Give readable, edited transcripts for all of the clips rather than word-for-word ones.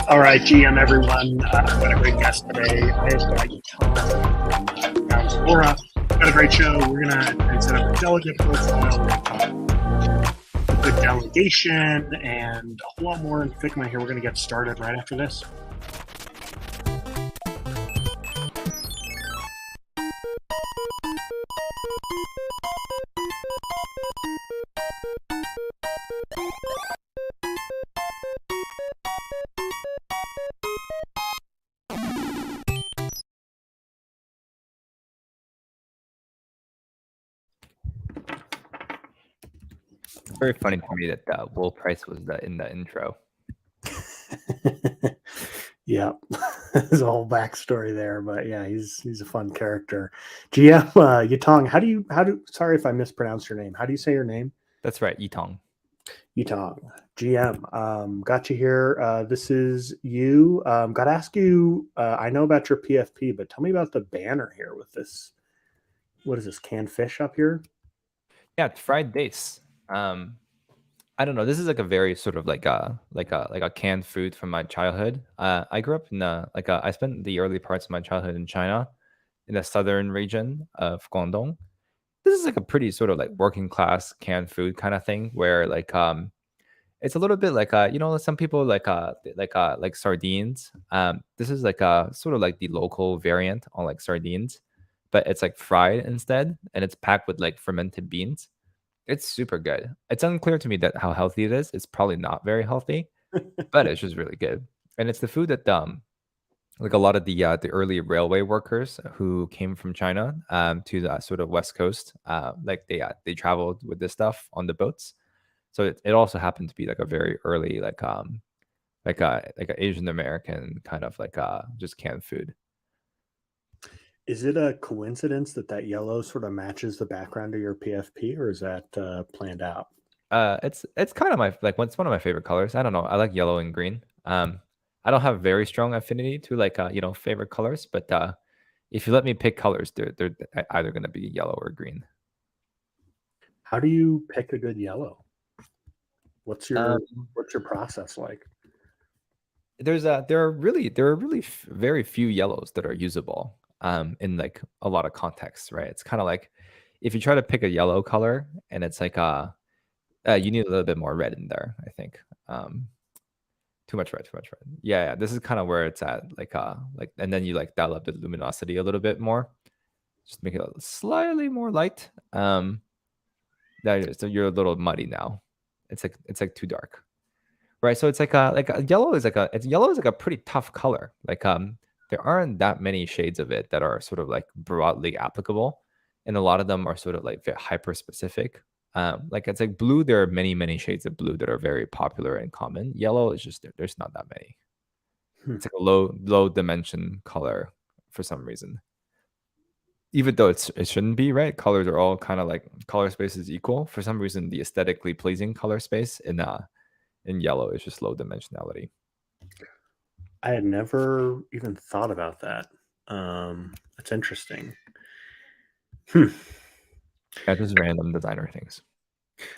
All right, GM everyone. I've got a great guest today. I've got Tom from Agora. Got a great show. We're gonna set up a delegate profile. We're gonna talk the delegation and a whole lot more in Figma here. We're gonna get started right after this. Very funny to me that Will Price was in the intro. Yeah, there's a whole backstory there, but yeah, he's a fun character. GM Yutong, sorry if I mispronounced your name. How do you say your name? That's right, Yitong. Yutong. GM, got you here. This is you. Got to ask you. I know about your PFP, but tell me about the banner here with this. What is this, canned fish up here? Yeah, it's fried dace. I don't know. This is like a very sort of like a canned food from my childhood. I grew up in I spent the early parts of my childhood in China, in the southern region of Guangdong. This is like a pretty sort of like working class canned food kind of thing, where it's a little bit like some people like sardines. This is like a sort of like the local variant on like sardines, but it's like fried instead, and it's packed with like fermented beans. It's super good. It's unclear to me that how healthy it is. It's probably not very healthy, but it's just really good. And it's the food that like a lot of the early railway workers who came from China to the sort of West Coast, like they traveled with this stuff on the boats. So it also happened to be like a very early like a Asian American kind of like just canned food. Is it a coincidence that yellow sort of matches the background of your PFP, or is that planned out? It's kind of it's one of my favorite colors. I don't know. I like yellow and green. I don't have very strong affinity to favorite colors, but if you let me pick colors, they're either going to be yellow or green. How do you pick a good yellow? What's your process like? There are really very few yellows that are usable in like a lot of contexts, right? It's kind of like if you try to pick a yellow color and it's like you need a little bit more red in there, I think. Too much red. Yeah, this is kind of where it's at. And then you like dial up the luminosity a little bit more, just make it slightly more light. So you're a little muddy now. It's like too dark, right? So it's like a yellow is like a pretty tough color. There aren't that many shades of it that are sort of like broadly applicable, and a lot of them are sort of like hyper specific. Like it's like blue. There are many shades of blue that are very popular and common. Yellow is just there's not that many. It's like a low dimension color for some reason. Even though it shouldn't be, right? Colors are all kind of like color space is equal. For some reason, the aesthetically pleasing color space in yellow is just low dimensionality. I had never even thought about that. That's interesting. Yeah, just random designer things.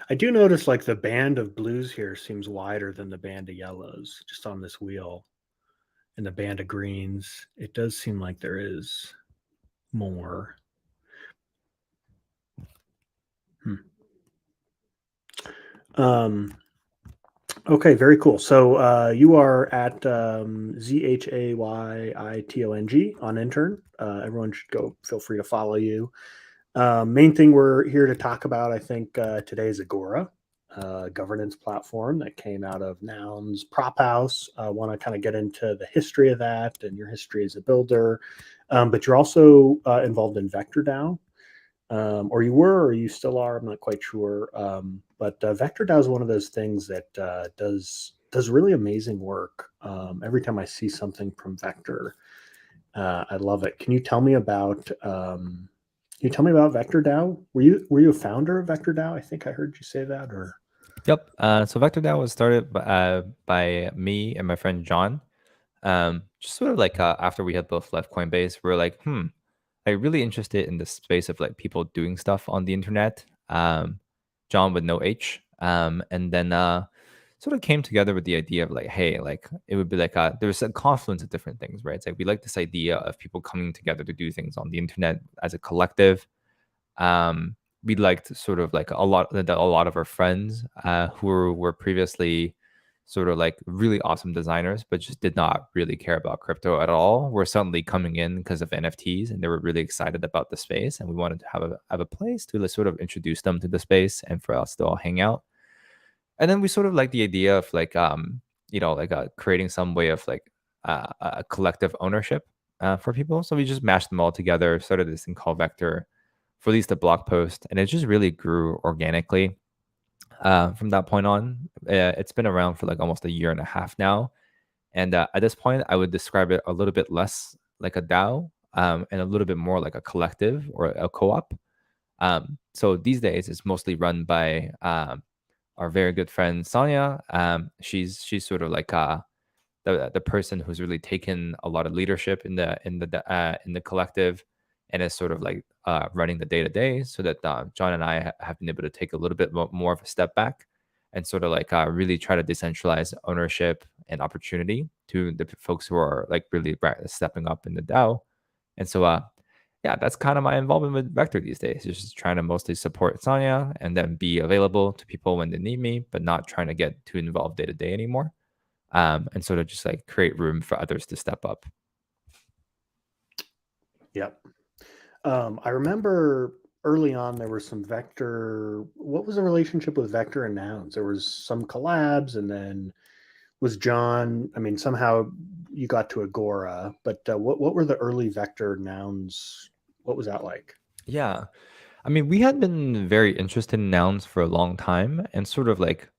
I do notice like the band of blues here seems wider than the band of yellows just on this wheel. And the band of greens, it does seem like there is more. Okay, very cool. So you are at ZHAYITONG on Intern. Everyone should go. Feel free to follow you. Main thing we're here to talk about, I think, today is Agora, governance platform that came out of Nouns Prop House. I want to kind of get into the history of that and your history as a builder. But you're also involved in VectorDAO, or you were, or you still are. I'm not quite sure. But VectorDAO is one of those things that does really amazing work. Every time I see something from Vector, I love it. Can you tell me about VectorDAO? Were you a founder of VectorDAO? I think I heard you say that. Or Yep. So VectorDAO was started by me and my friend John. Just sort of like after we had both left Coinbase, we were like, I'm really interested in the space of like people doing stuff on the internet. John with no H. And then sort of came together with the idea of like, hey, like it would be like there's a confluence of different things, right? It's like we like this idea of people coming together to do things on the internet as a collective. Um, we liked sort of like a lot that a lot of our friends who were previously sort of like really awesome designers, but just did not really care about crypto at all, were suddenly coming in because of NFTs, and they were really excited about the space, and we wanted to have a place to like, sort of introduce them to the space and for us to all hang out. And then we sort of like the idea of like like creating some way of like a collective ownership for people. So we just mashed them all together, started this thing called Vector, released a blog post, and it just really grew organically from that point on. It's been around for like almost a year and a half now, and at this point, I would describe it a little bit less like a DAO and a little bit more like a collective or a co-op. So these days, it's mostly run by our very good friend Sonia. She's sort of like the person who's really taken a lot of leadership in the collective, and is sort of like running the day to day, so that John and I have been able to take a little bit more of a step back and sort of like really try to decentralize ownership and opportunity to the folks who are like really stepping up in the DAO. And so yeah, that's kind of my involvement with Vector these days. Just trying to mostly support Sonia and then be available to people when they need me, but not trying to get too involved day to day anymore. And sort of just like create room for others to step up. Yep. I remember early on there was some Vector. What was the relationship with Vector and nouns? There was some collabs, and then was John. I mean, somehow you got to Agora, but what were the early Vector nouns? What was that like? Yeah. I mean, we had been very interested in nouns for a long time, and sort of like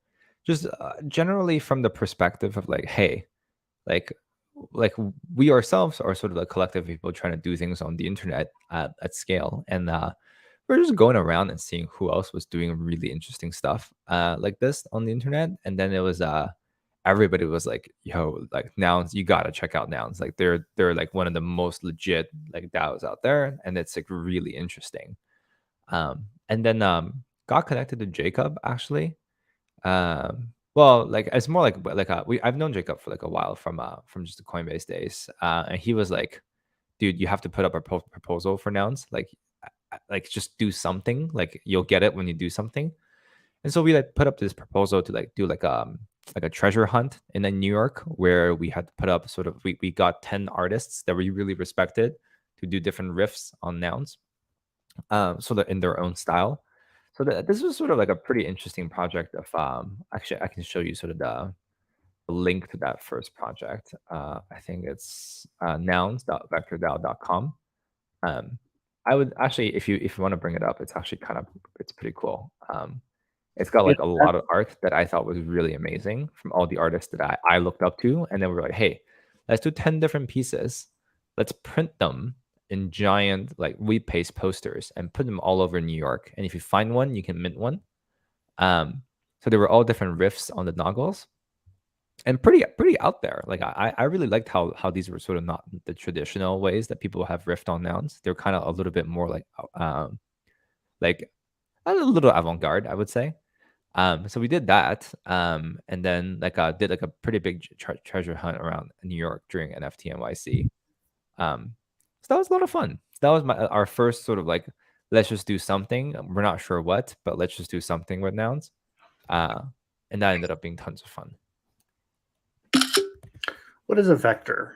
just generally from the perspective of like, hey, like we ourselves are sort of a collective of people trying to do things on the internet at scale, and we're just going around and seeing who else was doing really interesting stuff like this on the internet. And then it was everybody was like, yo, like nouns, you gotta check out nouns, like they're like one of the most legit like DAOs out there, and it's like really interesting. And then got connected to Jacob actually. Well, like it's more like I've known Jacob for like a while from just the Coinbase days, and he was like, "Dude, you have to put up a proposal for nouns. Like just do something. Like you'll get it when you do something." And so we like put up this proposal to like do like a treasure hunt in New York, where we had to put up sort of we got 10 artists that we really respected to do different riffs on nouns, so that in their own style. So this was sort of like a pretty interesting project of actually I can show you sort of the link to that first project. I think it's nouns.vectordao.com. Um, I would actually, if you want to bring it up, it's actually it's pretty cool. It's got Yeah, like a lot of art that I thought was really amazing from all the artists that I looked up to, and then we're like, hey, let's do 10 different pieces. Let's print them in giant like we paste posters and put them all over New York. And if you find one, you can mint one. So there were all different riffs on the noggles, and pretty out there. Like I really liked how these were sort of not the traditional ways that people have riffed on nouns. They're kind of a little bit more like a little avant-garde, I would say. So we did that, and then like did like a pretty big treasure hunt around New York during NFT NYC. So that was a lot of fun. That was our first sort of like, let's just do something. We're not sure what, but let's just do something with nouns. And that ended up being tons of fun. What is a vector?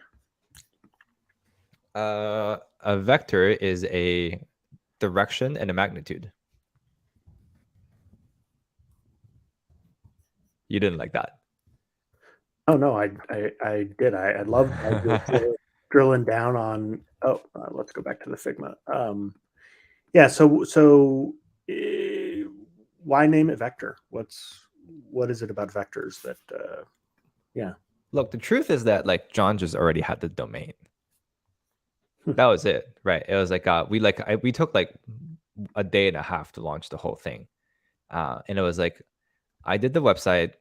A vector is a direction and a magnitude. You didn't like that? Oh no, I did. I love drilling down on. Oh, let's go back to the Figma. Yeah. So why name it vector? What is it about vectors that? Yeah. Look, the truth is that like John just already had the domain. That was it, right? It was like we took like a day and a half to launch the whole thing, and it was like I did the website,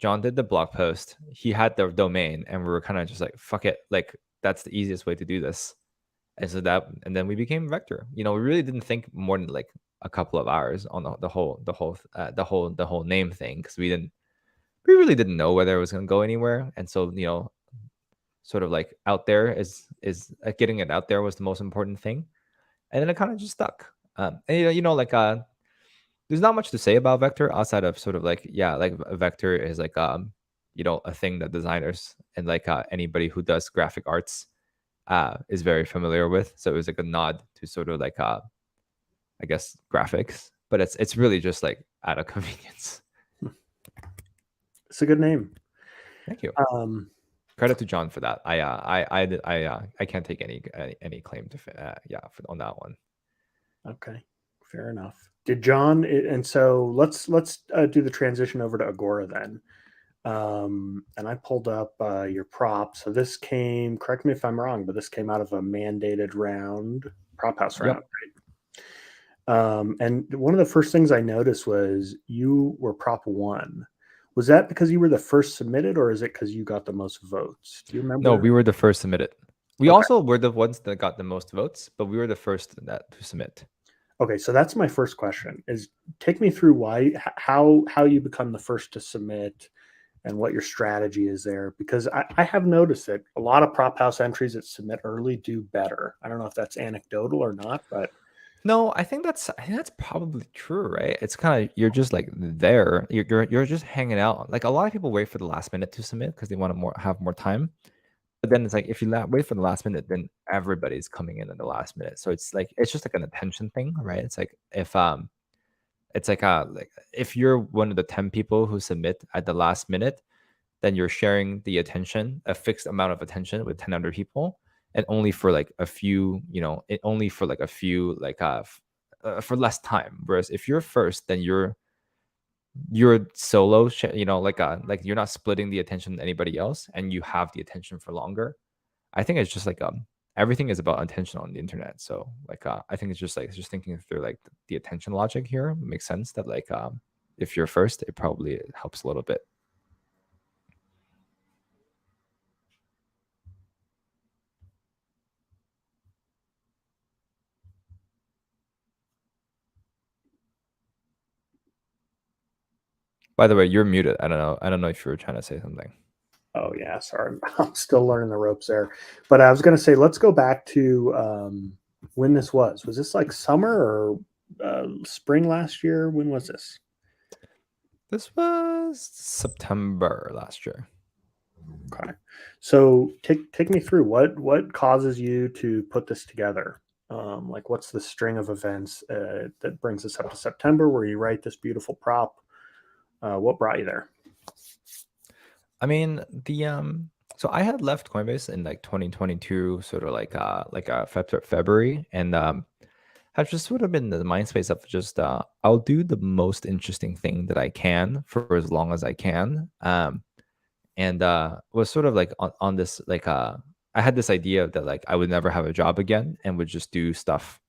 John did the blog post, he had the domain, and we were kind of just like, fuck it, like that's the easiest way to do this. And then we became Vector. We really didn't think more than like a couple of hours on the whole name thing, because we we really didn't know whether it was going to go anywhere. And so, you know, sort of like out there is getting it out there was the most important thing. And then it kind of just stuck. And you know, like there's not much to say about vector outside of sort of like, yeah, like a vector is like you know, a thing that designers and like anybody who does graphic arts is very familiar with. So it was like a nod to sort of like I guess graphics, but it's really just like out of convenience. It's a good name. Thank you. Credit to John for that. I can't take any claim to yeah on that one. Okay, fair enough. Did John? And so let's do the transition over to Agora then. And I pulled up your prop. So this came. Correct me if I'm wrong, but this came out of a mandated round, prop house round, right? And one of the first things I noticed was you were prop 1. Was that because you were the first submitted, or is it because you got the most votes? Do you remember? No, we were the first submitted. We also were the ones that got the most votes, but we were the first to submit. Okay, so that's my first question: is take me through how you become the first to submit, and what your strategy is there. Because I have noticed that a lot of prop house entries that submit early do better. I don't know if that's anecdotal or not, but no, I think that's probably true, right? It's kind of you're just like there, you're just hanging out. Like a lot of people wait for the last minute to submit because they want to have more time. But then it's like if you wait for the last minute, then everybody's coming in at the last minute. So it's like it's just like an attention thing, right? It's like if it's like if you're one of the 10 people who submit at the last minute, then you're sharing the attention, a fixed amount of attention with 10 other people, and only for like a few, you know, only for like a few like for less time. Whereas if you're first, then you're solo, you know, like you're not splitting the attention to anybody else, and you have the attention for longer. I think it's just like everything is about attention on the internet. So like I think it's just like just thinking through like the attention logic here. It makes sense that like if you're first, it probably helps a little bit. By the way, you're muted. I don't know if you were trying to say something. Oh yeah, sorry, I'm still learning the ropes there. But I was going to say, let's go back to when this was. Was this like summer or spring last year? When was this? This was September last year. Okay, so take me through what causes you to put this together. Like, what's the string of events that brings us up to September, where you write this beautiful prop? What brought you there? I mean, so I had left Coinbase in like 2022, sort of like February, and have just sort of been in the mind space of just I'll do the most interesting thing that I can for as long as I can. And was sort of like on this like I had this idea that like I would never have a job again and would just do stuff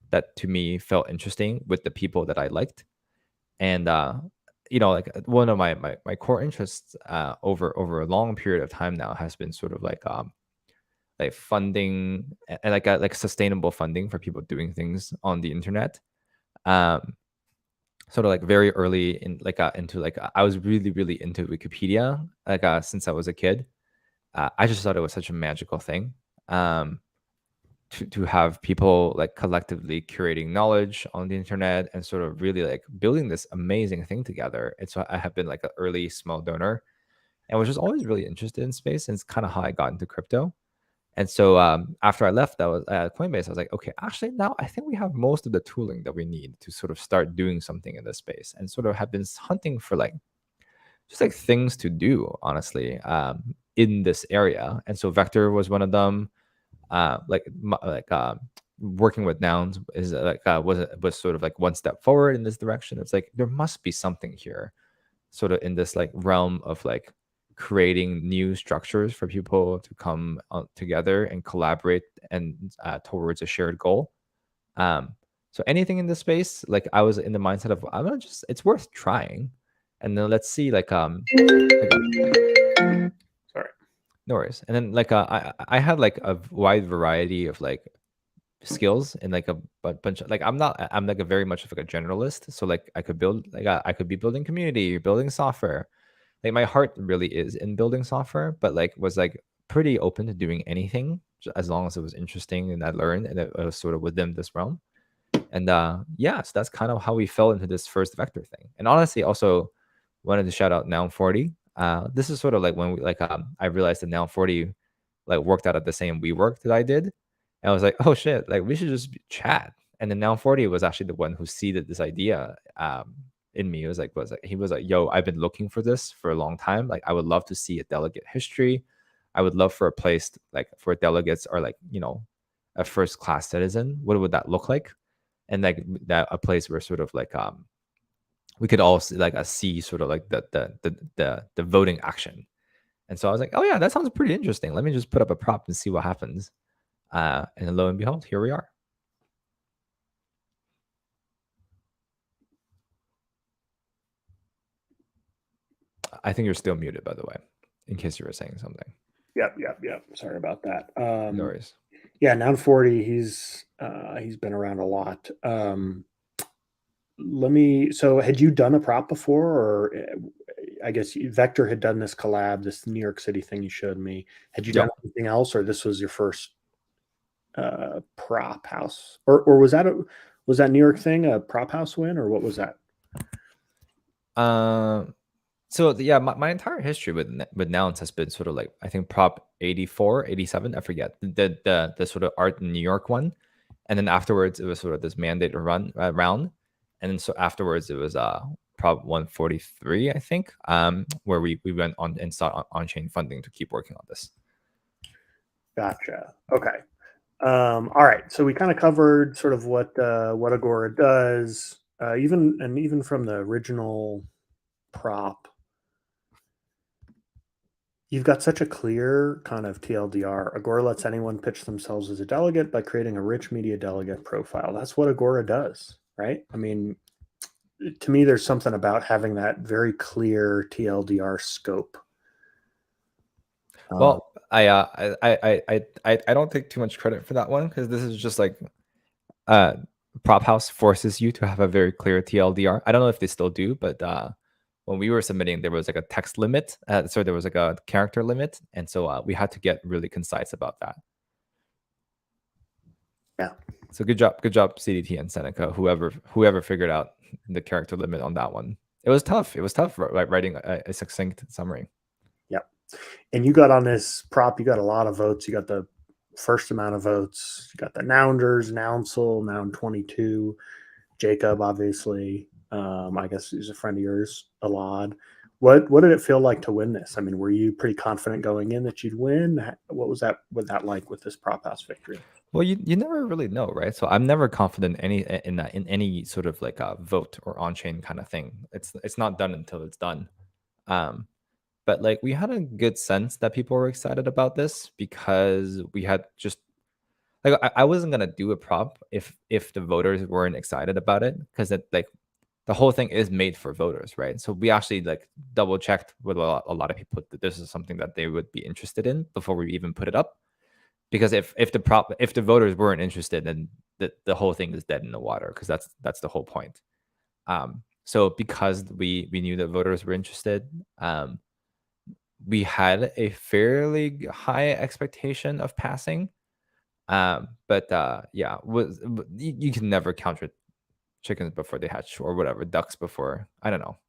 that to me felt interesting with the people that I liked. And you know, like one of my core interests over a long period of time now has been sort of like funding and like sustainable funding for people doing things on the internet. Sort of like very early in like into like I was really into Wikipedia like since I was a kid. I just thought it was such a magical thing. To have people like collectively curating knowledge on the internet and sort of really like building this amazing thing together. And so I have been like an early small donor and was just always really interested in space. And it's kind of how I got into crypto. And so after I left that was Coinbase, I was like, okay, actually now I think we have most of the tooling that we need to sort of start doing something in this space, and sort of have been hunting for like just like things to do, honestly, in this area. And so Vector was one of them. Working with nouns is like was sort of like one step forward in this direction. It's like there must be something here, sort of in this like realm of like creating new structures for people to come together and collaborate and towards a shared goal. So anything in this space, like I was in the mindset of I'm gonna just it's worth trying, and then let's see like Sorry. No worries. And then like I had like a wide variety of like skills and like a bunch of like I'm like a very much of like a generalist. So like I could build like I could be building community, building software, like my heart really is in building software, but like was like pretty open to doing anything as long as it was interesting and I learned and it was sort of within this realm. And yeah, so that's kind of how we fell into this first vector thing. And honestly, also wanted to shout out Noun 40. This is sort of like when we like I realized that Noun 40 like worked out at the same WeWork that I did. And I was like, oh shit, like we should just chat. And then Noun 40 was actually the one who seeded this idea in me. It was like he was like, yo, I've been looking for this for a long time. Like I would love to see a delegate history. I would love for a place like for delegates or like, you know, a first class citizen. What would that look like? And like that a place where sort of like we could all see, like see sort of like the voting action. And so I was like, oh yeah, that sounds pretty interesting. Let me just put up a prop and see what happens. And then lo and behold, here we are. I think you're still muted, by the way, in case you were saying something. Yep. Sorry about that. No worries. Yeah, Noun 40. He's been around a lot. So had you done a prop before, or I guess Vector had done this collab, this New York City thing you showed me. Had you done anything else, or this was your first prop house, or was that New York thing a prop house win, or what was that? So yeah, my entire history with nouns has been sort of like, I think prop 84, 87, I forget the sort of art in New York one, and then afterwards it was sort of this mandate round, and then so afterwards it was prop 143, I think, where we went on and sought on-chain funding to keep working on this. Gotcha. Okay. All right. So we kind of covered sort of what Agora does, even from the original prop. You've got such a clear kind of TLDR. Agora lets anyone pitch themselves as a delegate by creating a rich media delegate profile. That's what Agora does, right? I mean, to me, there's something about having that very clear TLDR scope. Well, I don't take too much credit for that one, because this is just like Prop House forces you to have a very clear TLDR. I don't know if they still do, but when we were submitting, there was like a text limit. So there was like a character limit. And so we had to get really concise about that. Yeah. So good job, CDT and Seneca, whoever figured out the character limit on that one. It was tough. Writing a succinct summary. Yep. And you got on this prop, you got a lot of votes. You got the first amount of votes. You got the Nounders, Nounsel, Noun 22, Jacob, obviously. I guess he's a friend of yours, Alad. What did it feel like to win this? I mean, were you pretty confident going in that you'd win? What was that like with this prop house victory? Well, you never really know, right? So I'm never confident in any sort of like a vote or on-chain kind of thing. It's not done until it's done. But like we had a good sense that people were excited about this, because we had just like I wasn't gonna do a prop if the voters weren't excited about it, because it like the whole thing is made for voters, right? So we actually like double checked with a lot of people that this is something that they would be interested in before we even put it up. Because if the voters weren't interested, then the whole thing is dead in the water, because that's the whole point. So because we knew that voters were interested, we had a fairly high expectation of passing. But yeah, you can never count chickens before they hatch, or whatever, ducks before, I don't know,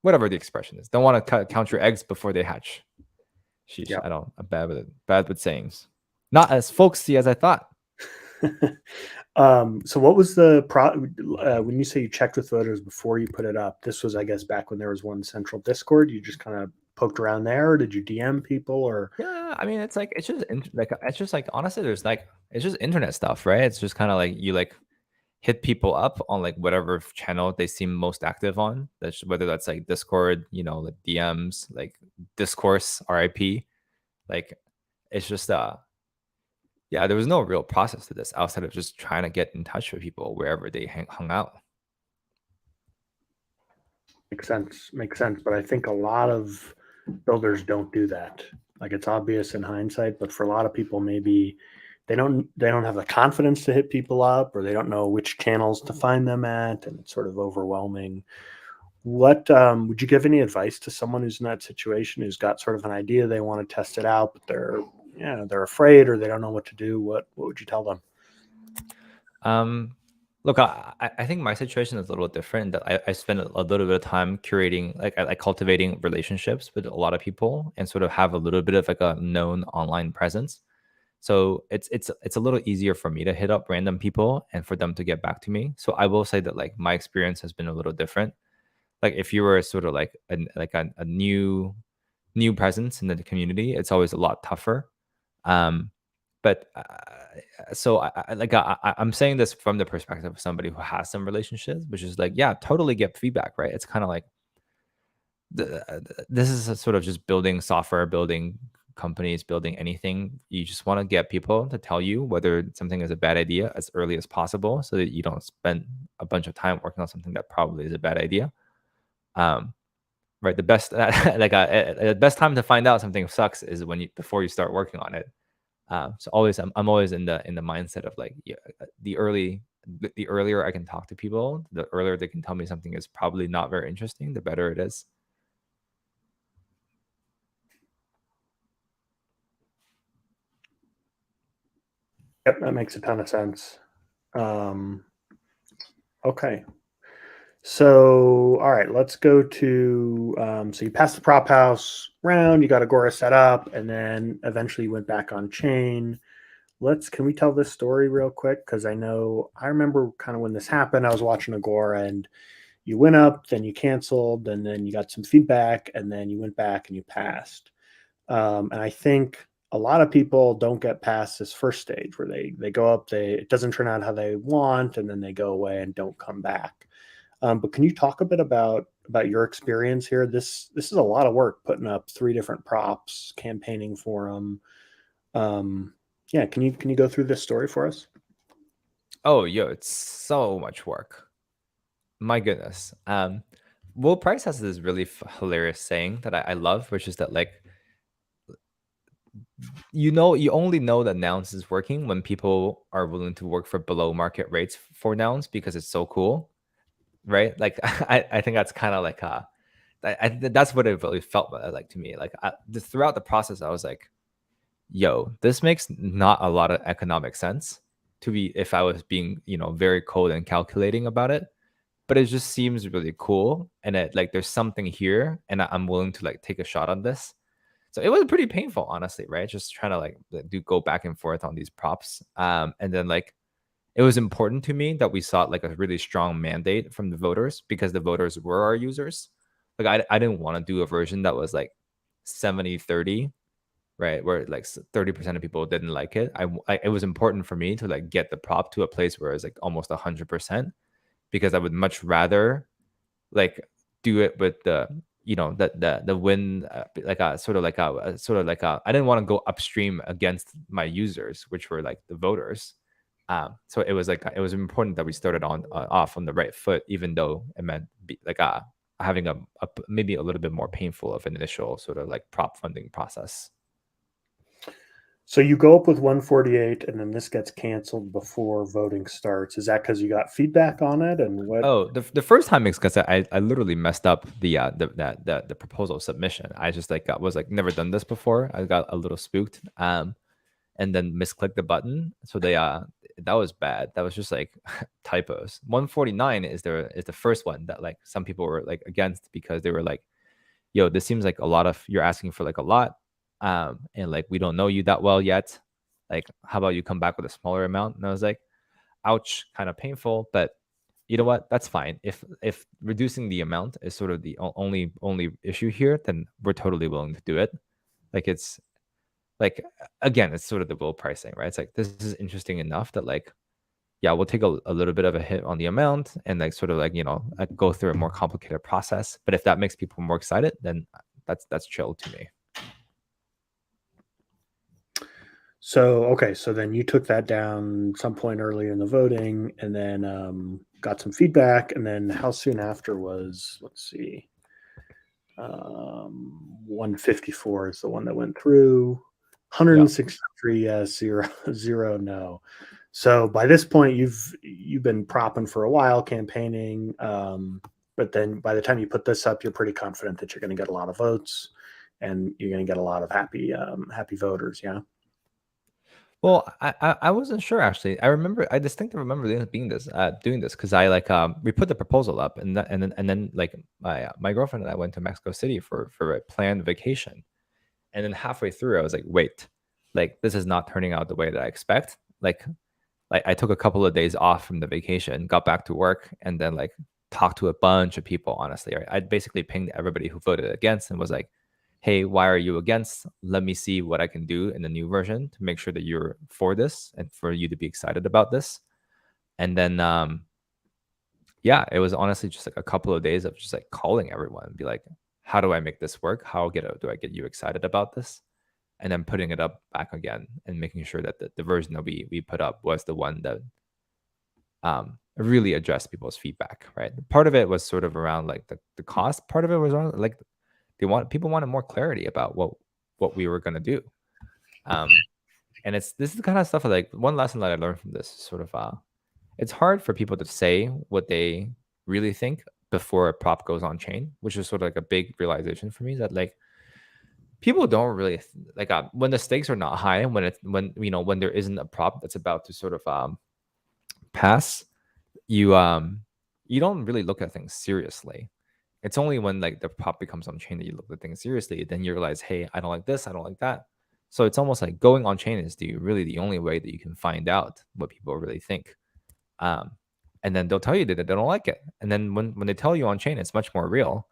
whatever the expression is. Don't want to count your eggs before they hatch. Sheesh, yep. I'm bad with sayings. Not as folksy as I thought. So what was the when you say you checked with voters before you put it up? This was, I guess, back when there was one central Discord. You just kind of poked around there, or did you DM people? Or yeah, I mean, it's just like honestly, there's like, it's just internet stuff, right? It's just kind of like you like hit people up on like whatever channel they seem most active on. That's whether that's like Discord, you know, like DMs, like Discourse, RIP. Like it's just yeah, there was no real process to this outside of just trying to get in touch with people wherever they hung out. Makes sense. But I think a lot of builders don't do that. Like, it's obvious in hindsight, but for a lot of people, maybe they don't have the confidence to hit people up, or they don't know which channels to find them at, and it's sort of overwhelming. What would you give any advice to someone who's in that situation, who's got sort of an idea they want to test it out, but they're afraid or they don't know what to do? What would you tell them? Look, I think my situation is a little different. That I spend a little bit of time curating, like cultivating relationships with a lot of people, and sort of have a little bit of like a known online presence. So it's a little easier for me to hit up random people and for them to get back to me. So I will say that like my experience has been a little different. Like if you were sort of like a new presence in the community, it's always a lot tougher. Um, but so I'm saying this from the perspective of somebody who has some relationships, which is like, yeah, totally get feedback, right? It's kind of like this is a sort of just building software, building companies, building anything. You just want to get people to tell you whether something is a bad idea as early as possible, so that you don't spend a bunch of time working on something that probably is a bad idea. Right, the best the best time to find out something sucks is when you before you start working on it. So always, I'm always in the mindset of like, yeah, the earlier I can talk to people, the earlier they can tell me something is probably not very interesting, the better it is. Yep, that makes a ton of sense. Okay. So, all right, let's go to. So you passed the prop house round, you got Agora set up, and then eventually you went back on chain. Can we tell this story real quick? Because I remember kind of when this happened, I was watching Agora and you went up, then you canceled, and then you got some feedback, and then you went back and you passed. And I think a lot of people don't get past this first stage where they go up, it doesn't turn out how they want, and then they go away and don't come back. But can you talk a bit about your experience here? This is a lot of work, putting up 3 different props, campaigning for them. Yeah, can you go through this story for us? Oh, yo, it's so much work. My goodness. Will Price has this really hilarious saying that I love, which is that like, you only know that nouns is working when people are willing to work for below market rates for nouns because it's so cool, right? Like I think that's kind of like that's what it really felt like to me. Like throughout the process, I was like, yo, this makes not a lot of economic sense to be if I was being, very cold and calculating about it. But it just seems really cool. And it like there's something here and I'm willing to like take a shot on this. So it was pretty painful, honestly, right? Just trying to like go back and forth on these props. And then like it was important to me that we saw like a really strong mandate from the voters because the voters were our users. Like I didn't want to do a version that was like 70-30, right? Where like 30% of people didn't like it. It was important for me to like get the prop to a place where it's like almost 100% because I would much rather like do it with the the win like a sort of like I didn't want to go upstream against my users, which were like the voters. So it was like it was important that we started off on the right foot, even though it meant having a maybe a little bit more painful of an initial sort of like prop funding process. So you go up with 148, and then this gets canceled before voting starts. Is that because you got feedback on it, and what? Oh, the first time is because I literally messed up the proposal submission. I just like was like never done this before. I got a little spooked. And then misclicked the button. So that was bad. That was just like typos. 149 is the first one that like some people were like against because they were like, yo, this seems like a lot of you're asking for like a lot. And like we don't know you that well yet. Like, how about you come back with a smaller amount? And I was like, ouch, kind of painful, but you know what? That's fine. If reducing the amount is sort of the only issue here, then we're totally willing to do it. Like it's like again, it's sort of the will pricing, right? It's like this is interesting enough that like, yeah, we'll take a little bit of a hit on the amount and like sort of like go through a more complicated process. But if that makes people more excited, then that's chill to me. So okay, so then you took that down some point earlier in the voting, and then got some feedback, and then how soon after was, let's see, 154 is the one that went through. 163 yes, 0 no. So by this point, you've been propping for a while, campaigning. but then by the time you put this up, you're pretty confident that you're going to get a lot of votes, and you're going to get a lot of happy voters. Yeah. Well, I wasn't sure actually. I distinctly remember doing this because I we put the proposal up, and then like my girlfriend and I went to Mexico City for a planned vacation, and then halfway through I was like, wait, like this is not turning out the way that I expect. Like I took a couple of days off from the vacation, got back to work, and then like talked to a bunch of people. Honestly, right? I basically pinged everybody who voted against and was like, "Hey, why are you against? Let me see what I can do in the new version to make sure that you're for this and for you to be excited about this." And then, yeah, it was honestly just like a couple of days of just like calling everyone and be like, "How do I make this work? Do I get you excited about this?" And then putting it up back again and making sure that the version that we put up was the one that really addressed people's feedback, right? Part of it was sort of around like the cost. Part of it was around like people wanted more clarity about what we were going to do. And this is the kind of stuff like one lesson that I learned from this sort of it's hard for people to say what they really think before a prop goes on chain, which is sort of like a big realization for me that like people don't really like when the stakes are not high, when there isn't a prop that's about to sort of pass, you don't really look at things seriously. It's only when like the prop becomes on chain that you look at things seriously. Then you realize, hey, I don't like this, I don't like that. So it's almost like going on chain is really the only way that you can find out what people really think. And then they'll tell you that they don't like it. And then when they tell you on chain, it's much more real.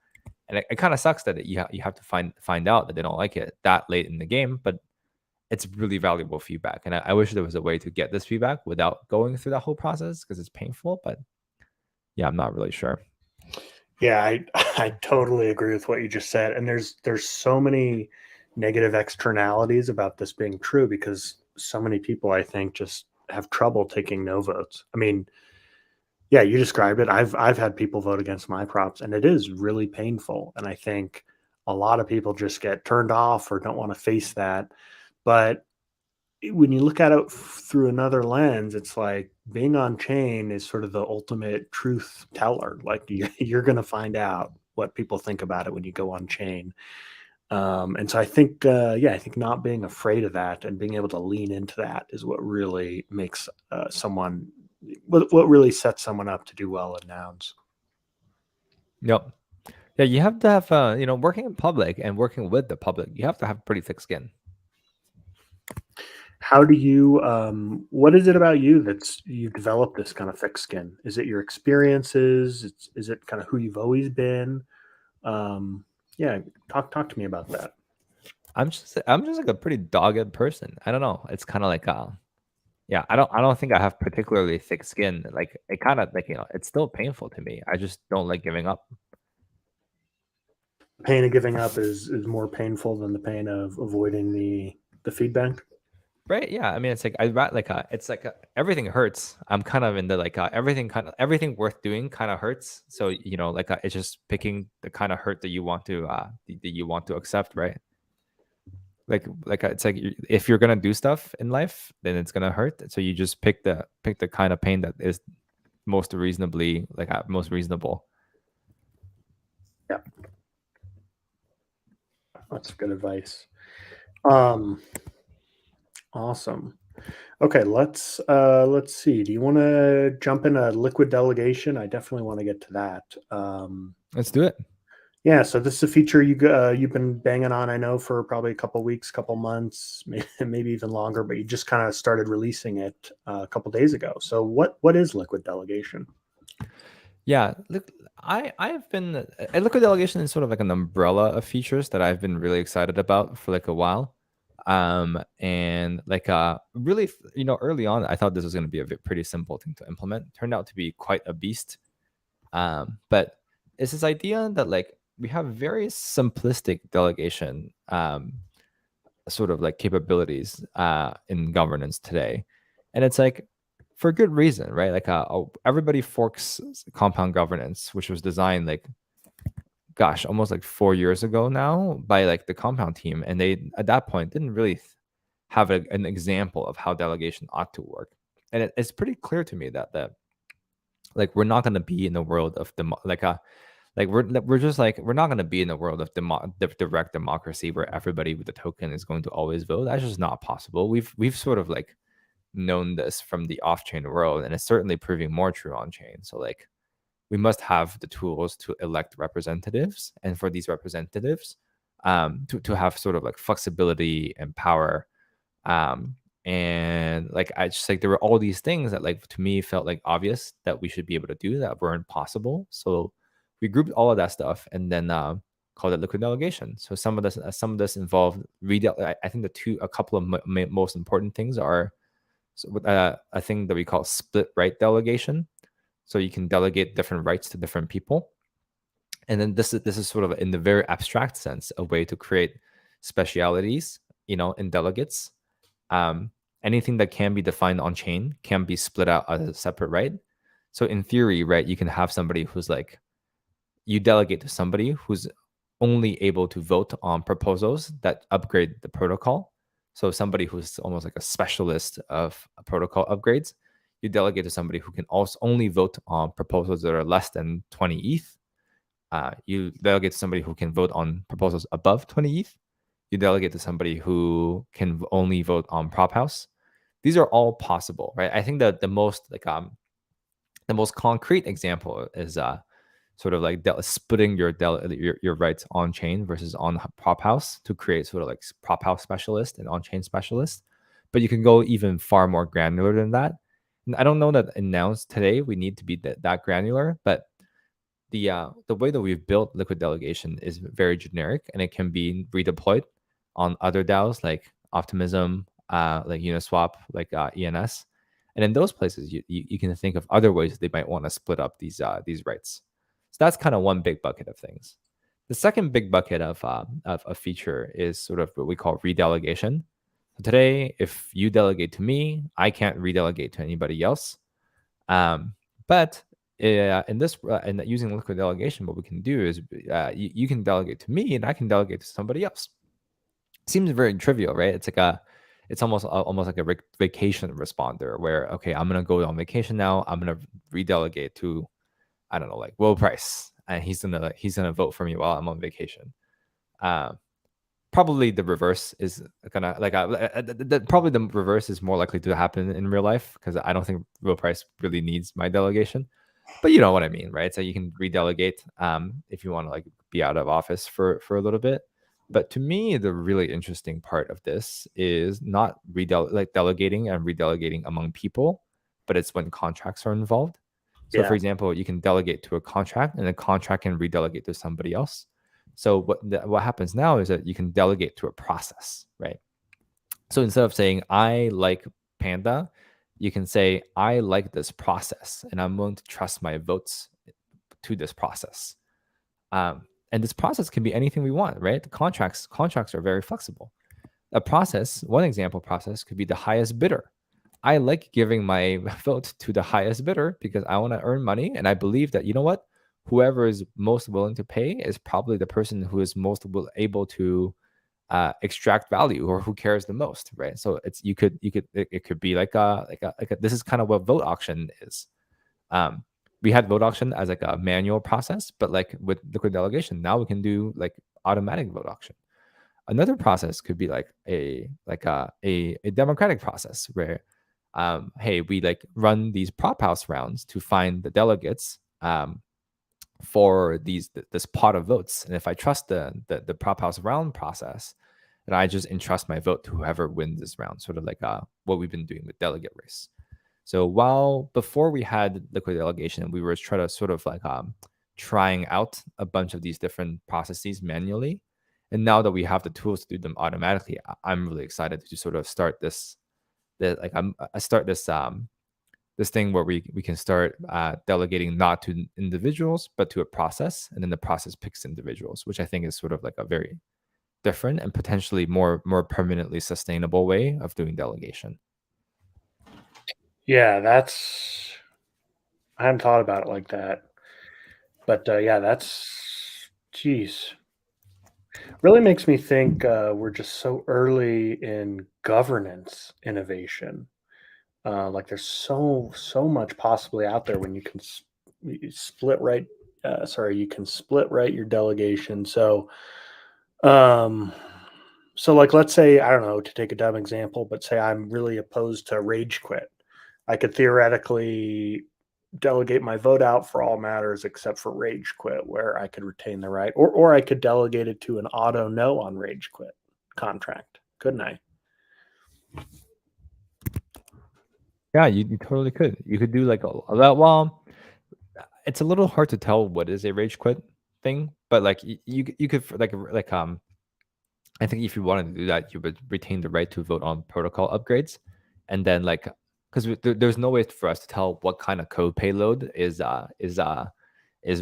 And it kind of sucks that you have to find out that they don't like it that late in the game, but it's really valuable feedback. And I wish there was a way to get this feedback without going through that whole process because it's painful. But yeah, I'm not really sure. Yeah, I totally agree with what you just said. And there's so many negative externalities about this being true because so many people, I think, just have trouble taking no votes. I mean, yeah, you described it. I've had people vote against my props, and it is really painful. And I think a lot of people just get turned off or don't want to face that. But when you look at it through another lens, it's like being on chain is sort of the ultimate truth teller. Like you're going to find out what people think about it when you go on chain. And so I think, I think not being afraid of that and being able to lean into that is what really makes what really sets someone up to do well in nouns. Yep. Yeah, you have to have working in public and working with the public, you have to have pretty thick skin. How do you what is it about you that's you've developed this kind of thick skin? Is it your experiences? Is it kind of who you've always been? Yeah, talk to me about that. I'm just like a pretty dogged person. I don't know. It's kind of like yeah, I don't think I have particularly thick skin. Like it kind of like it's still painful to me. I just don't like giving up. Pain of giving up is more painful than the pain of avoiding the feedback. Right? Yeah. I mean, it's like it's like everything hurts. I'm kind of in the like everything worth doing kind of hurts. So it's just picking the kind of hurt that you want to accept, right? Like it's like if you're gonna do stuff in life, then it's gonna hurt. So you just pick the kind of pain that is most reasonable. Yeah, that's good advice. Awesome. Okay, let's see. Do you want to jump in a liquid delegation? I definitely want to get to that. Let's do it. Yeah, so this is a feature you've been banging on, I know, for probably a couple weeks, couple months, maybe even longer, but you just kind of started releasing it a couple days ago. So what is liquid delegation? Yeah, look, I've been a liquid delegation is sort of like an umbrella of features that I've been really excited about for like a while. And like really, early on, I thought this was going to be a pretty simple thing to implement. Turned out to be quite a beast. But it's this idea that like we have very simplistic delegation sort of like capabilities in governance today, and it's like for good reason, right? Like everybody forks compound governance, which was designed like almost like 4 years ago now by like the compound team, and they at that point didn't really have an example of how delegation ought to work. And it's pretty clear to me that like we're not going to be in the world of Like we're just like we're not going to be in a world of direct democracy where everybody with the token is going to always vote. That's just not possible. We've sort of like known this from the off-chain world, and it's certainly proving more true on chain. So like we must have the tools to elect representatives, and for these representatives to have sort of like flexibility and power. And like I just like there were all these things that like to me felt like obvious that we should be able to do that weren't possible. So we grouped all of that stuff and then called it liquid delegation. So some of this involved I think a couple of most important things are a thing that we call split right delegation. So you can delegate different rights to different people. And then this is sort of in the very abstract sense a way to create specialities, in delegates. Anything that can be defined on chain can be split out as a separate right. So in theory, right, you can have somebody who's like, you delegate to somebody who's only able to vote on proposals that upgrade the protocol. So somebody who's almost like a specialist of protocol upgrades, you delegate to somebody who can also only vote on proposals that are less than 20 ETH. You delegate to somebody who can vote on proposals above 20 ETH. You delegate to somebody who can only vote on prop house. These are all possible, right? I think that the most concrete example is sort of like splitting your rights on chain versus on prop house to create sort of like prop house specialist and on chain specialist. But you can go even far more granular than that. And I don't know that in nouns today we need to be that granular, but the way that we've built liquid delegation is very generic, and it can be redeployed on other DAOs like Optimism, like Uniswap, like ENS, and in those places you can think of other ways they might want to split up these rights. So that's kind of one big bucket of things. The second big bucket of a feature is sort of what we call redelegation. So today, if you delegate to me, I can't redelegate to anybody else. But in using liquid delegation, what we can do is you can delegate to me, and I can delegate to somebody else. Seems very trivial, right? It's almost like a vacation responder where, okay, I'm gonna go on vacation now. I'm gonna redelegate to, I don't know, like Will Price, and he's gonna vote for me while I'm on vacation. Probably the reverse is gonna probably the reverse is more likely to happen in real life, because I don't think Will Price really needs my delegation. But you know what I mean, right? So you can redelegate if you want to like be out of office for a little bit. But to me, the really interesting part of this is not delegating and redelegating among people, but it's when contracts are involved. So for example, you can delegate to a contract, and the contract can redelegate to somebody else. So what happens now is that you can delegate to a process, right? So instead of saying I like Panda, you can say I like this process, and I'm willing to trust my votes to this process. And this process can be anything we want, right? The contracts are very flexible. One example process could be the highest bidder. I like giving my vote to the highest bidder because I want to earn money, and I believe that, you know what, whoever is most willing to pay is probably the person who is most able to extract value, or who cares the most, right? So it could be like this is kind of what vote auction is. We had vote auction as like a manual process, but like with liquid delegation, now we can do like automatic vote auction. Another process could be like a democratic process where, hey, we like run these prop house rounds to find the delegates for this pot of votes, and if I trust the prop house round process, then I just entrust my vote to whoever wins this round, sort of like what we've been doing with delegate race. So while before we had liquid delegation, we were trying to sort of like trying out a bunch of these different processes manually, and now that we have the tools to do them automatically, I'm really excited to sort of start this thing where we can start delegating not to individuals but to a process, and then the process picks individuals, which I think is sort of like a very different and potentially more permanently sustainable way of doing delegation. Yeah, I hadn't thought about it like that. But geez. Really makes me think we're just so early in governance innovation. Like there's so much possibly out there when you can split right you can split write your delegation. So, um, like, let's say, I don't know, to take a dumb example, but say I'm really opposed to rage quit. I could theoretically delegate my vote out for all matters except for rage quit, where I could retain the right, or I could delegate it to an auto no on rage quit contract, couldn't I? Yeah, you totally could. You could do like a that. Well, it's a little hard to tell what is a rage quit thing, but like you could I think if you wanted to do that, you would retain the right to vote on protocol upgrades, and then like because there's no way for us to tell what kind of code payload is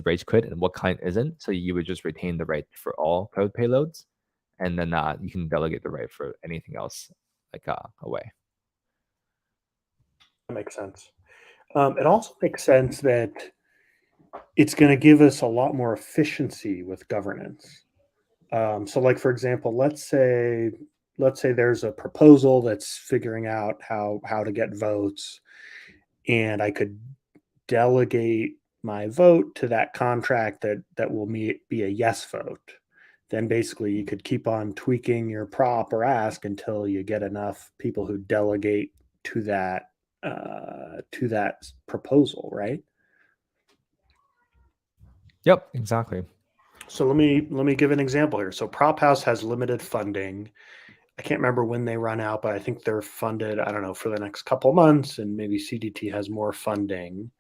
rage quit and what kind isn't. So you would just retain the right for all code payloads, and then you can delegate the right for anything else like away. That makes sense. It also makes sense that it's going to give us a lot more efficiency with governance. So, like, for example, let's say there's a proposal that's figuring out how to get votes, and I could delegate my vote to that contract that will be a yes vote. Then basically you could keep on tweaking your prop or ask until you get enough people who delegate to that proposal, right? Yep, exactly. So let me give an example here. So Prop House has limited funding. I can't remember when they run out, but I think they're funded, I don't know, for the next couple months, and maybe CDT has more funding.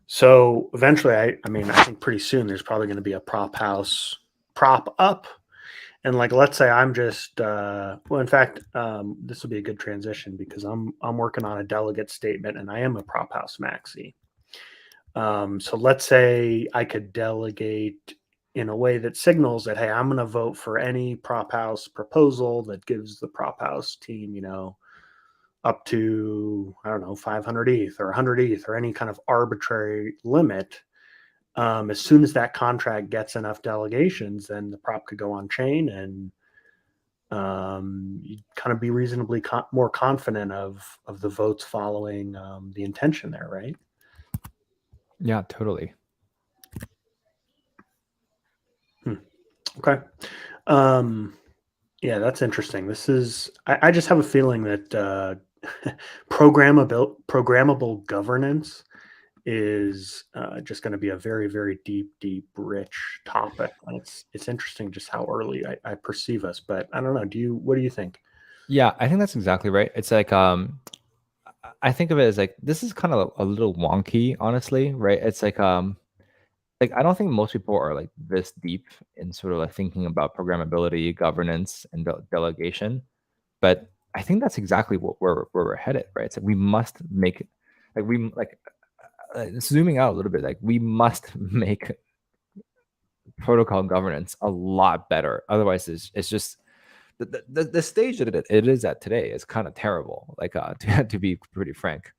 So eventually, I mean, I think pretty soon there's probably going to be a prop house prop up. And like, let's say I'm just, well, in fact, this will be a good transition because I'm working on a delegate statement and I am a prop house maxi. So let's say I could delegate in a way that signals that, hey, I'm going to vote for any prop house proposal that gives the prop house team, up to, I don't know, 500 ETH or 100 ETH or any kind of arbitrary limit. As soon as that contract gets enough delegations, then the prop could go on chain, and you'd kind of be reasonably more confident of the votes following the intention there, right? Yeah, totally. Okay. Yeah, that's interesting. This is, I just have a feeling that programmable governance is just going to be a very, very deep, rich topic. And it's interesting just how early I perceive us. But I don't know. What do you think? Yeah, I think that's exactly right. It's like I think of it as like this is kind of a little wonky, honestly, right? It's like I don't think most people are like this deep in sort of like thinking about programmability, governance, and delegation. But I think that's exactly where we're headed, right? It's like we must make zooming out a little bit, like we must make protocol governance a lot better. Otherwise, it's just the stage that it is at today is kind of terrible. Like to be pretty frank,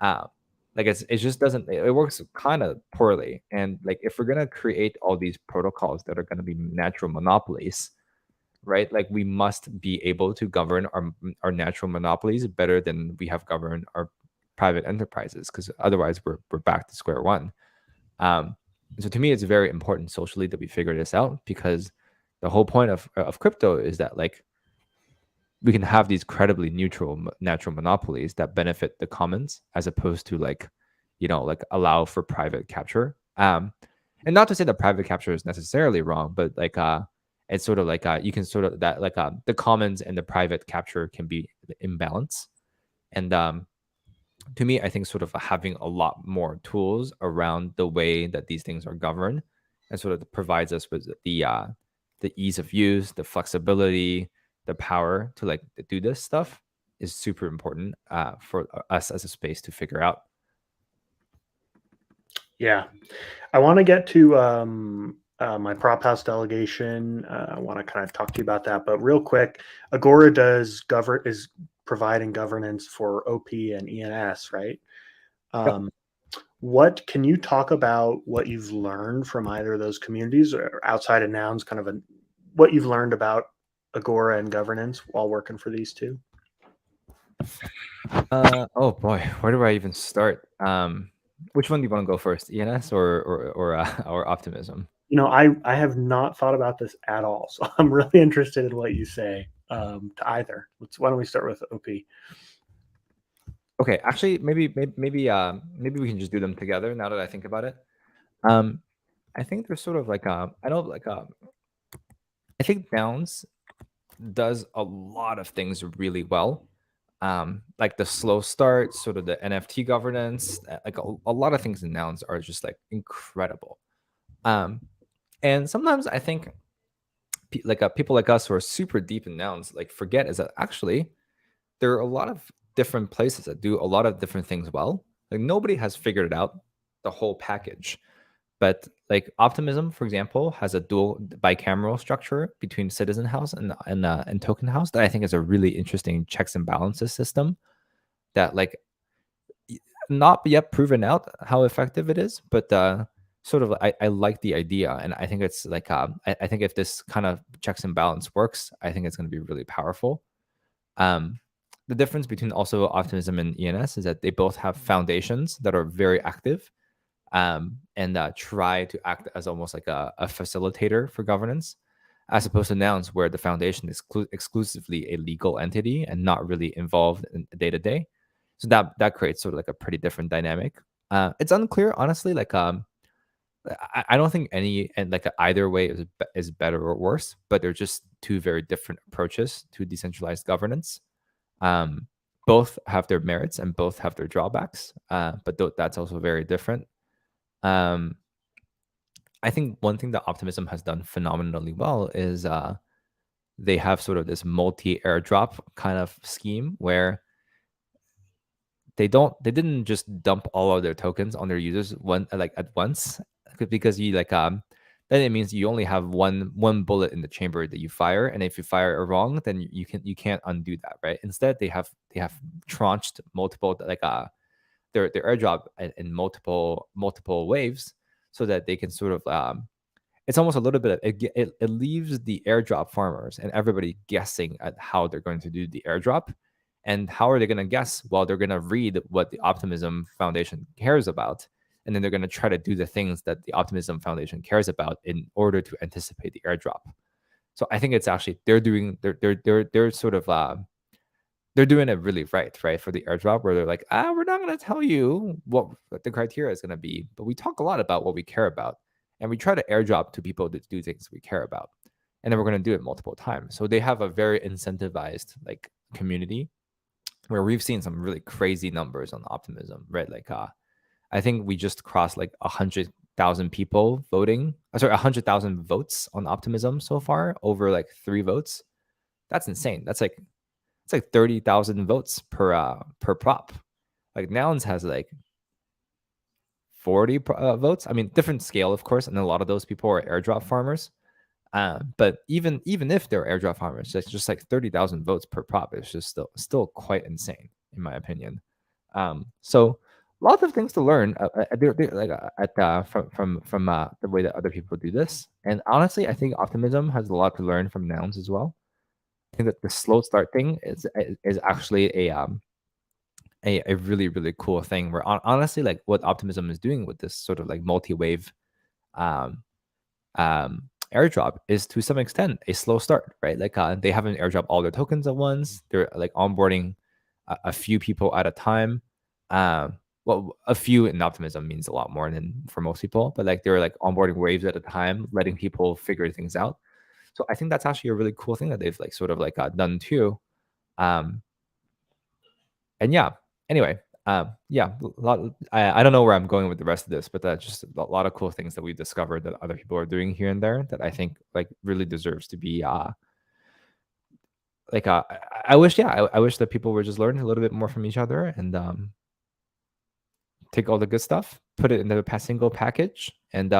like it just doesn't, it works kind of poorly. And like if we're gonna create all these protocols that are gonna be natural monopolies, right? Like we must be able to govern our natural monopolies better than we have governed our private enterprises, because otherwise we're back to square one. So to me, it's very important socially that we figure this out, because the whole point of crypto is that like we can have these credibly neutral natural monopolies that benefit the commons, as opposed to like allow for private capture. And not to say that private capture is necessarily wrong, but like it's sort of like you can sort of that like the commons and the private capture can be imbalance. And to me, I think sort of having a lot more tools around the way that these things are governed, and sort of provides us with the ease of use, the flexibility, the power to like do this stuff, is super important for us as a space to figure out. Yeah, I want to get to my prop house delegation. I want to kind of talk to you about that, but real quick, Agora is providing governance for OP and ENS, right? Yep. What can you talk about what you've learned from either of those communities, or outside of nouns, kind of what you've learned about Agora and governance while working for these two? Oh boy, where do I even start? Which one do you want to go first, ENS or optimism? I have not thought about this at all, so I'm really interested in what you say to either. Why don't we start with OP? Okay, actually, maybe we can just do them together. Now that I think about it, I think there's sort of like I know like I think nouns does a lot of things really well. Like the slow start, sort of the NFT governance, like a lot of things in nouns are just like incredible. Um, and sometimes I think people like us who are super deep in nouns like forget is that actually there are a lot of different places that do a lot of different things well. Like nobody has figured it out, the whole package. But like optimism, for example, has a dual bicameral structure between citizen house and token house that I think is a really interesting checks and balances system that like not yet proven out how effective it is, but sort of I like the idea, and I think it's like I think if this kind of checks and balance works, I think it's going to be really powerful. Um, the difference between also optimism and ENS is that they both have foundations that are very active, and try to act as almost like a facilitator for governance, as opposed to nouns where the foundation is exclusively a legal entity and not really involved in day to day. So that creates sort of like a pretty different dynamic. It's unclear, honestly. Like I don't think any and like either way is better or worse, but they're just two very different approaches to decentralized governance. Um, both have their merits and both have their drawbacks, but that's also very different. Um, I think one thing that Optimism has done phenomenally well is they have sort of this multi airdrop kind of scheme where they didn't just dump all of their tokens on their users at once, because you like then it means you only have one bullet in the chamber that you fire, and if you fire it wrong, then you can't undo that, right? Instead, they have tranched multiple their airdrop in multiple waves, so that they can sort of it's almost a little bit of it leaves the airdrop farmers and everybody guessing at how they're going to do the airdrop. And how are they going to guess? Well, they're going to read what the Optimism Foundation cares about, and then they're going to try to do the things that the Optimism Foundation cares about in order to anticipate the airdrop. So I think it's actually they're sort of they're doing it really right for the airdrop, where they're like, we're not going to tell you what the criteria is going to be, but we talk a lot about what we care about, and we try to airdrop to people that do things we care about, and then we're going to do it multiple times. So they have a very incentivized like community, where we've seen some really crazy numbers on Optimism, right? Like I think we just crossed like 100,000 people voting. Sorry, 100,000 votes on Optimism so far over like 3 votes. That's insane. It's like 30,000 votes per prop. Like Nouns has like 40 votes. I mean, different scale, of course, and a lot of those people are airdrop farmers. But even if they're airdrop farmers, it's just like 30,000 votes per prop. It's just still quite insane, in my opinion. So lots of things to learn from the way that other people do this. And honestly, I think Optimism has a lot to learn from Nouns as well. I think that the slow start thing is actually a really really cool thing. Where honestly, like what Optimism is doing with this sort of like multi-wave um, airdrop is to some extent a slow start, right? Like they haven't airdrop all their tokens at once. They're like onboarding a few people at a time. Well, a few in Optimism means a lot more than for most people, but like they're like onboarding waves at a time, letting people figure things out. So I think that's actually a really cool thing that they've like sort of like done too. And yeah, anyway, yeah, I don't know where I'm going with the rest of this, but that's just a lot of cool things that we discovered that other people are doing here and there that I think like really deserves to be like I wish I wish that people were just learning a little bit more from each other, and take all the good stuff, put it into a single package, and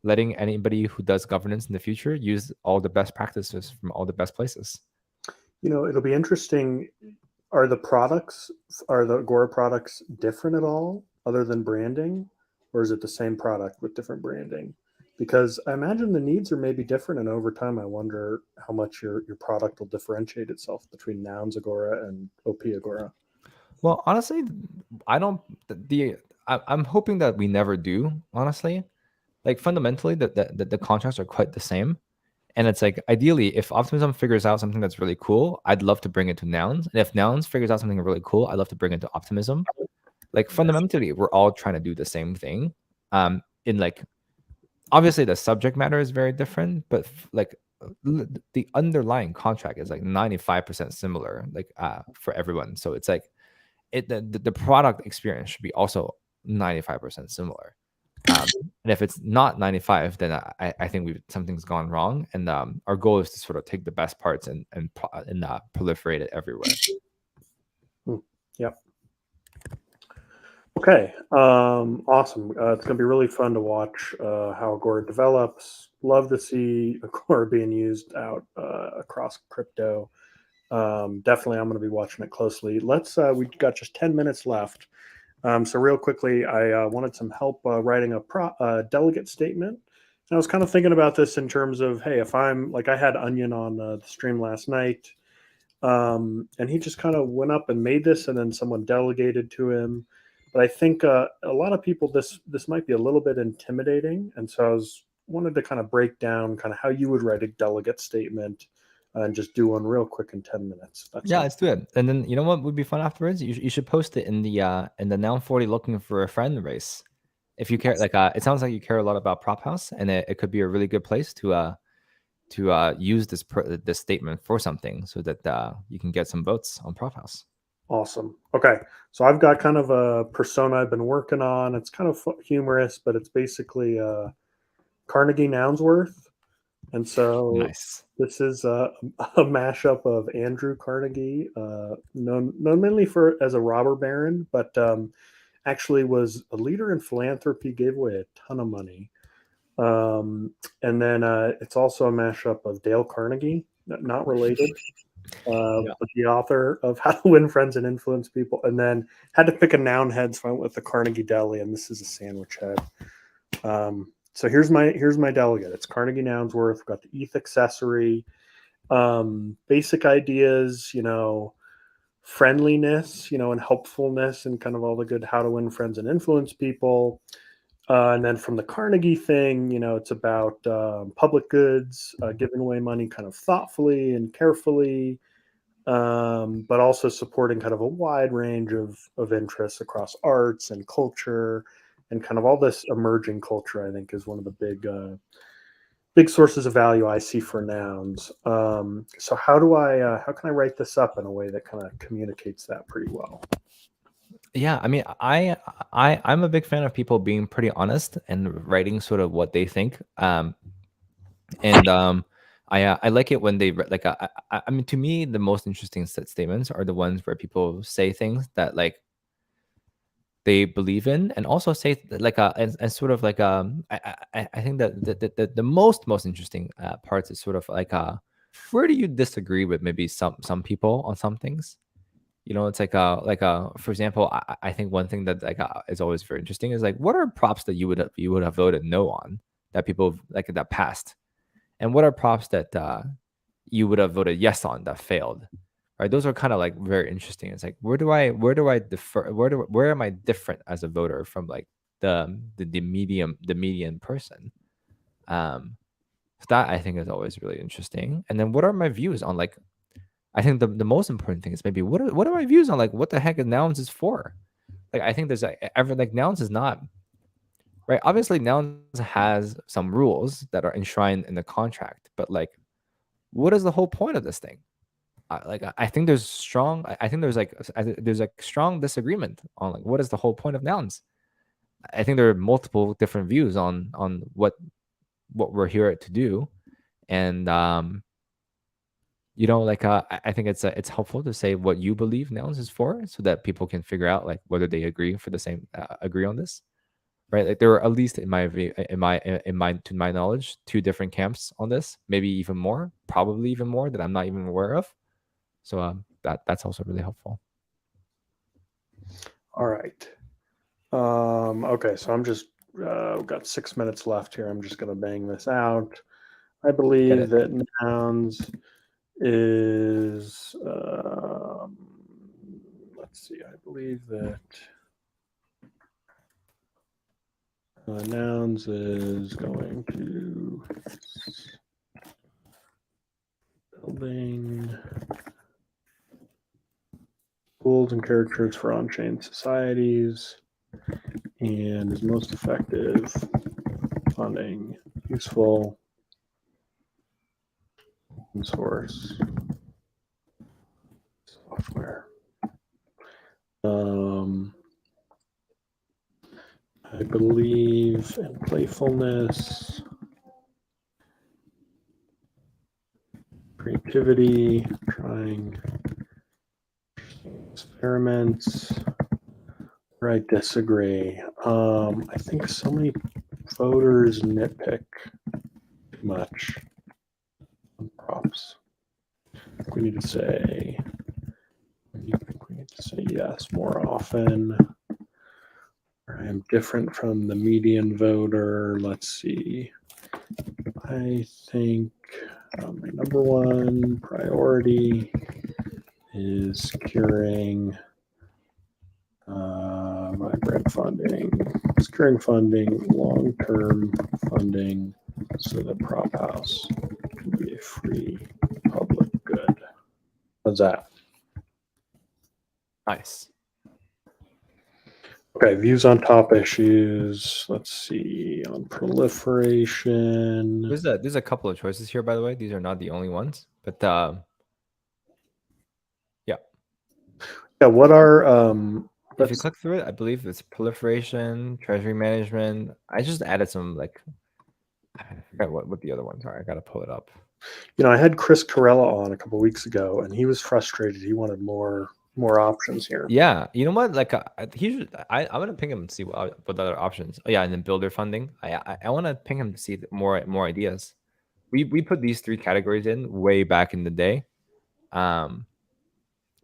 letting anybody who does governance in the future use all the best practices from all the best places. It'll be interesting. Are the Agora products different at all other than branding, or is it the same product with different branding? Because I imagine the needs are maybe different, and over time I wonder how much your product will differentiate itself between Nouns Agora and OP Agora. Well, honestly, I don't. I'm hoping that we never do, honestly. Like fundamentally, the contracts are quite the same. And it's like ideally, if optimism figures out something that's really cool, I'd love to bring it to nouns. And if nouns figures out something really cool, I'd love to bring it to optimism. Like fundamentally, we're all trying to do the same thing. In like obviously the subject matter is very different, but like the underlying contract is like 95% similar, like for everyone. So it's like the product experience should be also 95% similar. And if it's not 95, then I think something's gone wrong. And our goal is to sort of take the best parts and proliferate it everywhere. Yep. Okay. Awesome. It's going to be really fun to watch how Agora develops. Love to see Agora being used out across crypto. Definitely, I'm going to be watching it closely. We've got just 10 minutes left. So real quickly, I wanted some help writing a delegate statement. And I was kind of thinking about this in terms of, hey, if I'm like, I had Onion on the stream last night, and he just kind of went up and made this, and then someone delegated to him. But I think a lot of people, this might be a little bit intimidating, and so wanted to kind of break down kind of how you would write a delegate statement, and just do one real quick in 10 minutes. Yeah, let's do it. And then you know what would be fun afterwards? You should post it in the Noun 40 looking for a friend race. If you care, like it sounds like you care a lot about Prop House, and it could be a really good place to use this statement for something, so that you can get some votes on Prop House. Awesome. Okay, so I've got kind of a persona I've been working on. It's kind of humorous, but it's basically Carnegie Nounsworth. And so Nice. this is a mashup of Andrew Carnegie, known mainly as a robber baron, but actually was a leader in philanthropy, gave away a ton of money. And then it's also a mashup of Dale Carnegie, not related, but the author of How to Win Friends and Influence People. And then had to pick a noun head, so I went with the Carnegie Deli, and this is a sandwich head. So here's my delegate. It's Carnegie Nounsworth. We've got the ETH accessory, basic ideas, friendliness, and helpfulness, and kind of all the good how to win friends and influence people. And then from the Carnegie thing, it's about public goods, giving away money kind of thoughtfully and carefully, but also supporting kind of a wide range of interests across arts and culture. And kind of all this emerging culture, I think, is one of the big sources of value I see for nouns. So how can I write this up in a way that kind of communicates that pretty well? Yeah, I mean, I'm a big fan of people being pretty honest and writing sort of what they think. I like it when they like. I mean, to me, the most interesting statements are the ones where people say things that like they believe in, and also say like and sort of like I think that the most interesting parts is sort of like where do you disagree with maybe some people on some things. It's like for example, I think one thing that like is always very interesting is like what are props that you would have voted no on that people like that passed, and what are props that you would have voted yes on that failed, right? Those are kind of like very interesting. It's like where do I differ? Where am I different as a voter from like the median person? So that I think is always really interesting. And then what are my views on like I think the most important thing is maybe what are my views on like what the heck nouns is for? Like I think there's like nouns is not right. Obviously, nouns has some rules that are enshrined in the contract, but like, what is the whole point of this thing? I think there's strong. I think there's like strong disagreement on like what is the whole point of nouns. I think there are multiple different views on what we're here to do, and like I think it's helpful to say what you believe nouns is for, so that people can figure out like whether they agree on this, right? Like there are at least in my to my knowledge 2 different camps on this, maybe even more, probably even more that I'm not even aware of. So that's also really helpful. All right. Okay, so I'm just we've got 6 minutes left here. I'm just going to bang this out. I believe that nouns is let's see. I believe that Nouns is going to building tools and characters for on-chain societies and is most effective funding useful open source software. I believe in playfulness, creativity, trying experiments. Where I disagree. I think so many voters nitpick too much on props. I think we need to say yes more often. I am different from the median voter. Let's see. I think my number one priority is securing vibrant funding, securing funding, long-term funding, so that Prop House can be a free public good. How's that? Nice. Okay, views on top issues. Let's see, on proliferation. There's a couple of choices here, by the way. These are not the only ones, but Yeah, what are if you click through it, I believe it's proliferation, treasury management. I just added some like I forgot what the other ones are. I gotta pull it up. I had Chris Corella on a couple weeks ago, and he was frustrated. He wanted more options here. Yeah, you know what? Like I'm gonna ping him and see what other options. Oh yeah, and then builder funding. I want to ping him to see more ideas. We put these 3 categories in way back in the day.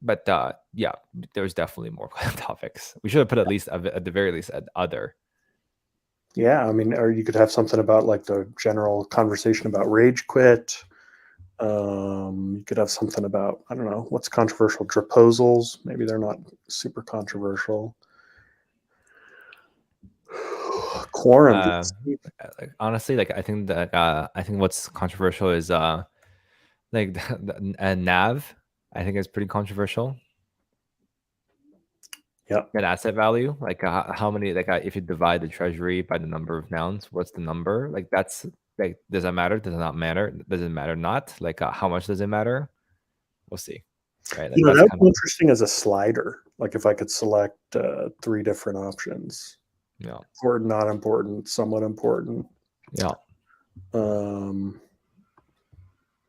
But yeah, there's definitely more topics. We should have put at least at the very least other. Yeah, I mean, or you could have something about like the general conversation about rage quit. You could have something about, I don't know, what's controversial? Proposals. Maybe they're not super controversial. Quorum. Like, honestly, like I think that I think what's controversial is like the NAV. I think is pretty controversial. Yeah. Net asset value, like how many, like if you divide the treasury by the number of nouns, what's the number? Like that's like, does that matter? Does it not matter? Does it matter not? Like how much does it matter? We'll see. Right. Like, That would be interesting as a slider. Like if I could select 3 different options. Yeah. Important, not important, somewhat important. Yeah.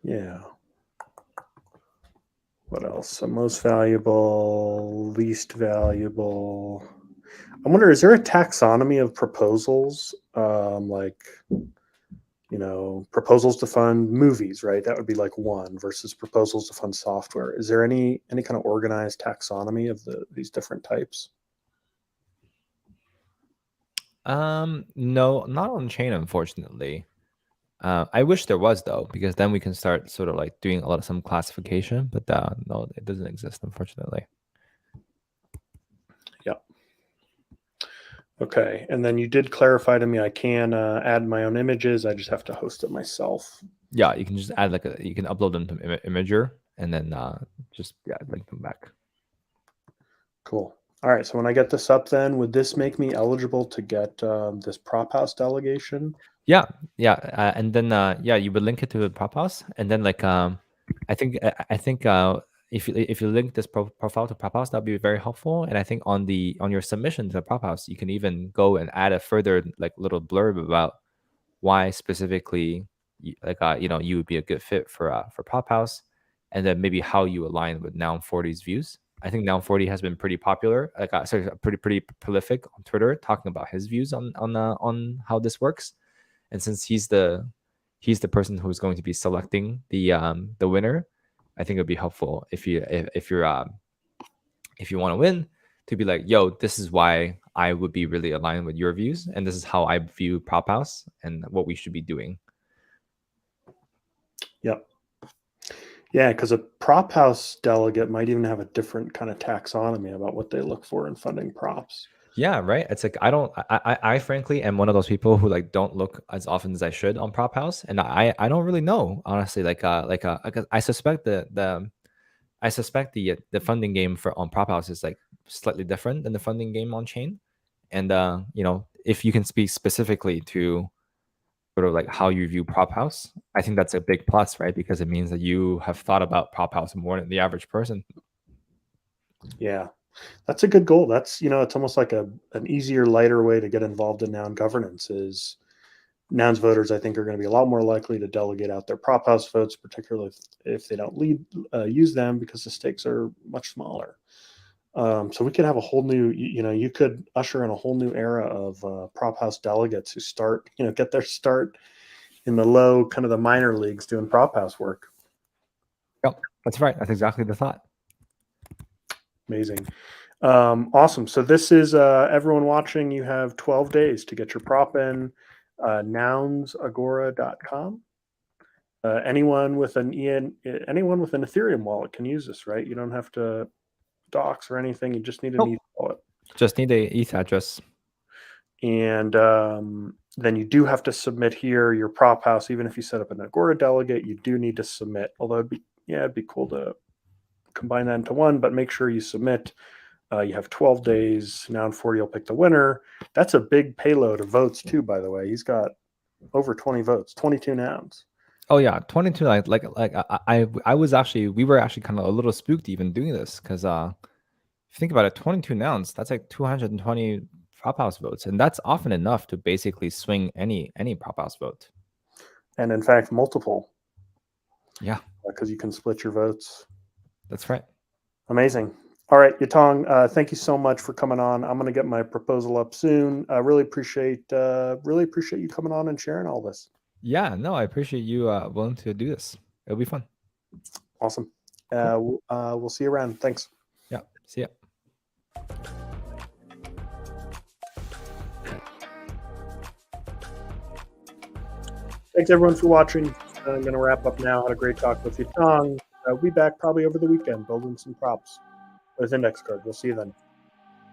Yeah. What else? So most valuable, least valuable. I wonder, is there a taxonomy of proposals? Like, proposals to fund movies, right? That would be like 1 versus proposals to fund software. Is there any kind of organized taxonomy of these different types? No, not on chain, unfortunately. I wish there was though, because then we can start sort of like doing some classification. But no, it doesn't exist, unfortunately. Yeah. Okay, and then you did clarify to me I can add my own images. I just have to host it myself. Yeah, you can just add you can upload them to Imager and then just link them back. Cool. All right, so when I get this up, then would this make me eligible to get this prop house delegation? Yeah, and then you would link it to the prop house, and then like I think if you link this profile to prop house, that'd be very helpful. And I think on your submission to the prop house, you can even go and add a further like little blurb about why specifically you would be a good fit for prop house, and then maybe how you align with Noun 40's views. I think Noun 40 has been pretty popular, pretty prolific on Twitter, talking about his views on how this works. And since he's the person who's going to be selecting the winner, I think it'd be helpful if you want to win, to be like, yo, this is why I would be really aligned with your views, and this is how I view Prop House and what we should be doing. Yep. Yeah, because a prop house delegate might even have a different kind of taxonomy about what they look for in funding props. Yeah, right. It's like I frankly am one of those people who like don't look as often as I should on Prop House, and I don't really know honestly. I suspect the funding game for on Prop House is like slightly different than the funding game on Chain, and if you can speak specifically to sort of like how you view Prop House, I think that's a big plus, right? Because it means that you have thought about Prop House more than the average person. Yeah, that's a good goal. That's, it's almost like an easier, lighter way to get involved in noun governance is nouns voters, I think, are going to be a lot more likely to delegate out their prop house votes, particularly if they don't use them because the stakes are much smaller. So we could have a whole new, you could usher in a whole new era of prop house delegates who start, get their start in the low, kind of the minor leagues doing prop house work. Yep, that's right. That's exactly the thought. Amazing. Awesome. So this is everyone watching. You have 12 days to get your prop in. Nounsagora.com. Anyone with an Ethereum wallet can use this, right? You don't have to docs or anything. You just need an ETH wallet. Just need a ETH address. And then you do have to submit here your prop house. Even if you set up an Agora delegate, you do need to submit. Although it'd be cool to combine that into one, but make sure you submit. You have 12 days. Noun 40 will pick the winner. That's a big payload of votes too, by the way. He's got over 20 votes, 22 nouns. Oh yeah, 22. We were actually kind of a little spooked even doing this because if you think about it, 22 nouns, that's like 220 prop house votes, and that's often enough to basically swing any prop house vote. And in fact, multiple. Yeah, because you can split your votes. That's right. Amazing. All right, Yatong, thank you so much for coming on. I'm going to get my proposal up soon. I really appreciate you coming on and sharing all this. Yeah, no, I appreciate you willing to do this. It'll be fun. Awesome. We'll see you around. Thanks. Yeah, see ya. Thanks everyone for watching. I'm going to wrap up now. Had a great talk with Yatong. We'll be back probably over the weekend building some props with index card. We'll see you then.